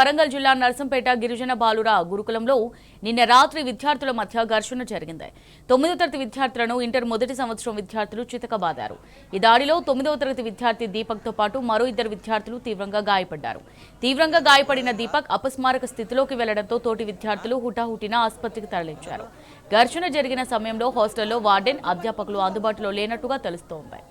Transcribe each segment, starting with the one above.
వరంగల్ జిల్లా నర్సంపేట గిరిజన బాలుర గురుకులంలో నిన్న రాత్రి విద్యార్థుల మధ్య ఘర్షణ జరిగింది. 9వ తరగతి విద్యార్థులను ఇంటర్ మొదటి సంవత్సరం విద్యార్థులు చితకబాదారు. ఈ దాడిలో 9వ తరగతి విద్యార్థి దీపక్తో పాటు మరో 2 విద్యార్థులు తీవ్రంగా గాయపడ్డారు. తీవ్రంగా గాయపడిన దీపక్ అపస్మారక స్థితిలోకి వెళ్లడంతో తోటి విద్యార్థులు హుటాహుటిన ఆసుపత్రికి తరలించారు. ఘర్షణ జరిగిన సమయంలో హాస్టల్లో వార్డెన్, అధ్యాపకులు అందుబాటులో లేనట్టుగా తెలుస్తోంది.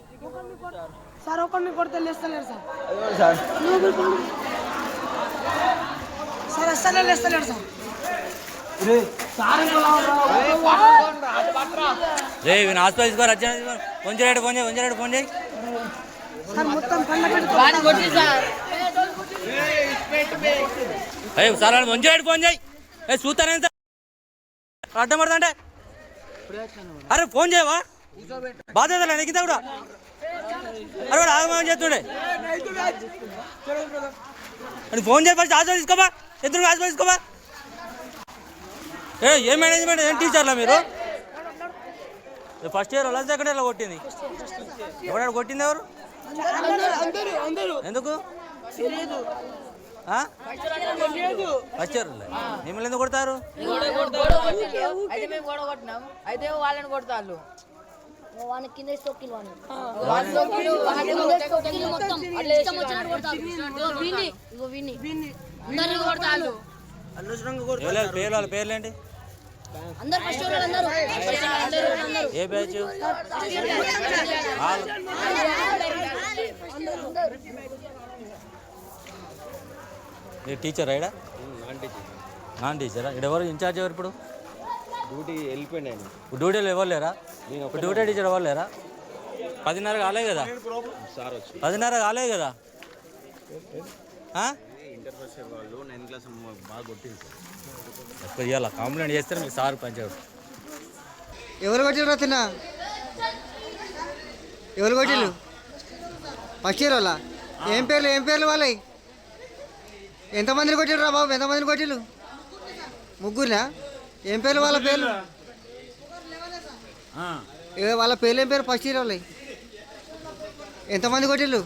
అడ్డమడుతుంటే అరే ఫోన్ చేయవా బాధ్యత నెక్కితే కూడా అరే వాడు ఆగమని చేస్తుండే అది ఫోన్ చేసి ఫస్ట్ హాస్పిటల్ తీసుకోమా ఎదురు హాస్పిటల్ తీసుకోమా ఏ మేనేజ్మెంట్ ఏం టీచర్లా మీరు ఫస్ట్ ఇయర్ లాస్ట్ సెకండ్ ఇయర్లో కొట్టింది ఎవరు కొట్టింది ఎవరు ఎందుకు ఫస్ట్ ఇయర్ మిమ్మల్ని ఎందుకు కొడతారు అయితే వాళ్ళని కొడతారు పేర్లేంటి ఏ బ్యాచ్ టీచర్ అయిడా నాన్ టీచరా ఇక్కడ ఎవరు ఇన్ఛార్జ్ ఎవరు ఇప్పుడు డ్యూటీ వెళ్ళిపోయినా డ్యూటీలో ఎవరు లేరా డ్యూటీ టీచర్ ఎవరు లేరా 10:30 కాలే కదా సార్ వచ్చి 10:30 కాలే కదా ఇంటర్ ఫస్ట్ ఇయర్ వాళ్ళు 9th క్లాస్ బాగా కొట్టింది సార్ ఇవాళ కంప్లైంట్ చేస్తారు మీకు సార్ పంచారు ఎవరు కొట్టిరు తిన్నా ఎవరు కొట్టిళ్ళు ఫస్ట్ ఇయర్ వాళ్ళ ఏం పేర్లు వాళ్ళవి ఎంతమందిని కొట్టిరు బాబు ఎంతమందిని కొట్టిళ్ళు ముగ్గురునా ఏం పేర్లు వాళ్ళ పేర్లు వాళ్ళ పేర్లు ఏం పేరు ఫస్ట్ ఇయర్ వాళ్ళవి ఎంతమంది కొట్టిళ్ళు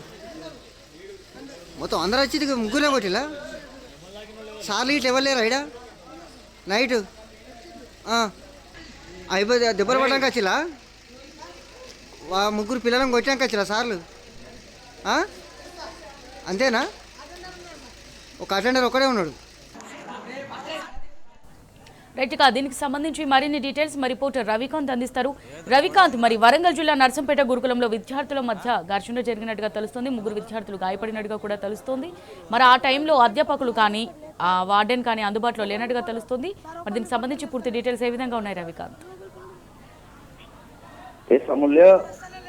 మొత్తం అందరూ వచ్చి ముగ్గురే కొట్టిలా సార్లు ఇట్లా ఇవ్వలేరు అయిడా నైట్ అయిపోయి దెబ్బలు పడడానికి వచ్చిలా ముగ్గురు పిల్లలను కొట్టడానికి వచ్చిలా సార్లు అంతేనా ఒక అటెండర్ ఒకడే ఉన్నాడు. రైట్గా దీనికి సంబంధించి మరిన్ని డీటెయిల్స్ మా రిపోర్టర్ రవికాంత్ అందిస్తారు. రవికాంత్, మరి వరంగల్ జిల్లా నర్సంపేట గురుకులంలో విద్యార్థుల మధ్య ఘర్షణ జరిగినట్టుగా తెలుస్తుంది. 3 విద్యార్థులు గాయపడినట్టుగా కూడా తెలుస్తుంది. మరి ఆ టైంలో అధ్యాపకులు కానీ వార్డెన్ కానీ అందుబాటులో లేనట్టుగా తెలుస్తుంది. మరి దీనికి సంబంధించి పూర్తి డీటెయిల్స్ ఏ విధంగా ఉన్నాయి రవికాంత్?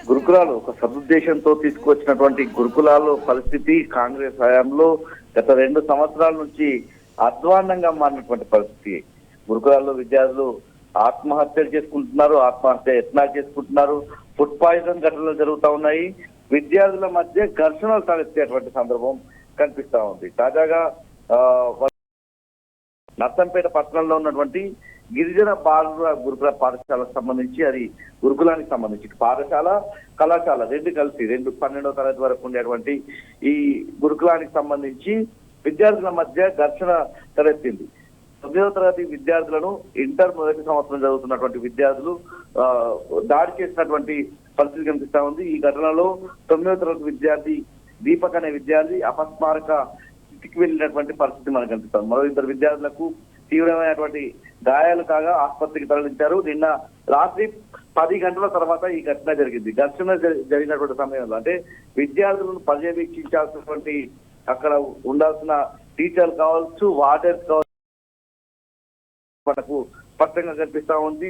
గురుకులాలు ఒక సదుద్దేశంతో తీసుకొచ్చినటువంటి గురుకులాలు పరిస్థితి కాంగ్రెస్ హయాంలో గత 2 సంవత్సరాల నుంచి అధ్వాన్నంగా మారినటువంటి పరిస్థితి. గురుకులాల్లో విద్యార్థులు ఆత్మహత్యలు చేసుకుంటున్నారు, ఆత్మహత్య యత్నాలు చేసుకుంటున్నారు, ఫుడ్ పాయిజన్ ఘటనలు జరుగుతూ ఉన్నాయి. విద్యార్థుల మధ్య ఘర్షణలు తలెత్తేటువంటి సందర్భం కనిపిస్తా ఉంది. తాజాగా నర్సంపేట పట్టణంలో ఉన్నటువంటి గిరిజన బాలుర గురుకుల పాఠశాలకు సంబంధించి, అది గురుకులానికి సంబంధించి పాఠశాల కళాశాల 2 కలిసి 12వ తరగతి వరకు ఉండేటువంటి ఈ గురుకులానికి సంబంధించి విద్యార్థుల మధ్య ఘర్షణ తలెత్తింది. 9వ తరగతి విద్యార్థులను ఇంటర్ మొదటి సంవత్సరం చదువుతున్నటువంటి విద్యార్థులు దాడి చేసినటువంటి పరిస్థితి కనిపిస్తా ఉంది. ఈ ఘటనలో 9వ తరగతి విద్యార్థి దీపక్ అనే విద్యార్థి అపస్మారక స్థితికి వెళ్ళినటువంటి పరిస్థితి మనకు కనిపిస్తుంది. మరో 2 విద్యార్థులకు తీవ్రమైనటువంటి గాయాలు కాగా ఆసుపత్రికి తరలించారు. నిన్న రాత్రి 10 గంటల తర్వాత ఈ ఘటన జరిగింది. ఘర్షణ జరిగినటువంటి సమయంలో అంటే విద్యార్థులను పర్యవేక్షించాల్సినటువంటి అక్కడ ఉండాల్సిన టీచర్లు కావచ్చు, వార్డెన్స్ కావచ్చు, మనకు స్పష్టంగా కనిపిస్తా ఉంది.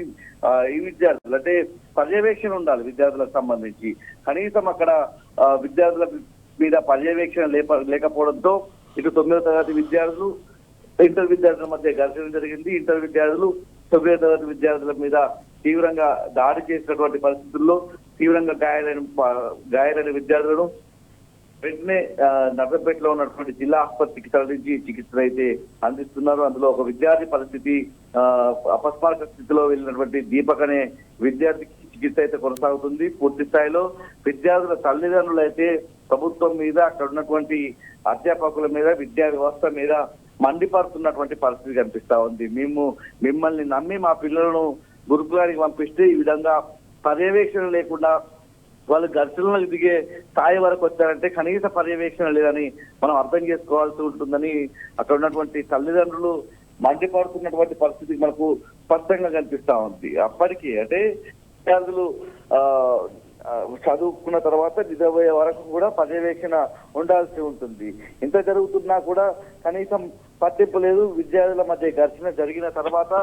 ఈ విద్యార్థులు అంటే పర్యవేక్షణ ఉండాలి విద్యార్థులకు సంబంధించి. కనీసం అక్కడ విద్యార్థుల మీద పర్యవేక్షణ లేకపోవడంతో ఇటు 9వ తరగతి విద్యార్థులు ఇంటర్ విద్యార్థుల మధ్య ఘర్షణ జరిగింది. ఇంటర్ విద్యార్థులు 9వ తరగతి విద్యార్థుల మీద తీవ్రంగా దాడి చేసినటువంటి పరిస్థితుల్లో తీవ్రంగా గాయాలైన విద్యార్థులను వెంటనే నర్సంపేటలో ఉన్నటువంటి జిల్లా ఆసుపత్రికి తరలించి చికిత్సలు అయితే అందిస్తున్నారు. అందులో ఒక విద్యార్థి పరిస్థితి అపస్మారక స్థితిలో వెళ్ళినటువంటి దీపక్ అనే విద్యార్థికి చికిత్స అయితే కొనసాగుతుంది. పూర్తి స్థాయిలో విద్యార్థుల తల్లిదండ్రులు అయితే ప్రభుత్వం మీద, అక్కడ ఉన్నటువంటి అధ్యాపకుల మీద, విద్యా వ్యవస్థ మీద మండిపడుతున్నటువంటి పరిస్థితి కనిపిస్తా ఉంది. మేము మిమ్మల్ని నమ్మి మా పిల్లలను గురుకులానికి పంపిస్తే ఈ విధంగా పర్యవేక్షణ లేకుండా వాళ్ళు ఘర్షణలకు దిగే స్థాయి వరకు వచ్చారంటే కనీస పర్యవేక్షణ లేదని మనం అర్థం చేసుకోవాల్సి ఉంటుందని అక్కడ ఉన్నటువంటి తల్లిదండ్రులు మండిపడుతున్నటువంటి పరిస్థితి మనకు స్పష్టంగా కనిపిస్తా ఉంది. అప్పటికి అంటే విద్యార్థులు చదువుకున్న తర్వాత నిజమయ్యే వరకు కూడా పర్యవేక్షణ ఉండాల్సి ఉంటుంది. ఇంత జరుగుతున్నా కూడా కనీసం పట్టింపు లేదు. విద్యార్థుల మధ్య ఘర్షణ జరిగిన తర్వాత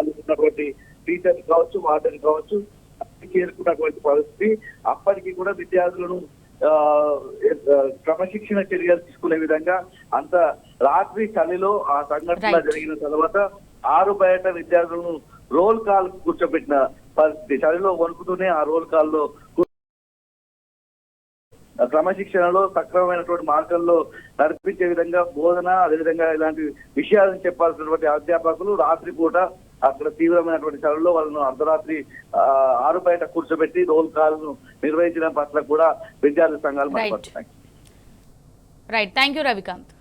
ఉన్నటువంటి టీచర్స్ కావచ్చు, వార్డెన్ కావచ్చు చేరుకున్నటువంటి పరిస్థితి. అప్పటికి కూడా విద్యార్థులను క్రమశిక్షణ చర్యలు తీసుకునే విధంగా అంత రాత్రి చలిలో ఆ సంఘటన జరిగిన తర్వాత ఆరు బయట విద్యార్థులను రోల్ కాల్ కూర్చోబెట్టిన పరిస్థితి. చలిలో వణుకుతూనే ఆ రోల్ కాల్లో క్రమశిక్షణలో సక్రమమైనటువంటి మార్గంలో నడిపించే విధంగా బోధన, అదేవిధంగా ఇలాంటి విషయాలను చెప్పాల్సినటువంటి అధ్యాపకులు రాత్రిపూట అక్కడ తీవ్రమైనటువంటి చలిలో వాళ్ళను అర్ధరాత్రి ఆరు బయట కూర్చోబెట్టి రోల్ కాల్ను నిర్వహించడం పట్ల కూడా విద్యార్థి సంఘాలు మాట్లాడుతున్నాయి. Right, thank you Ravikanth.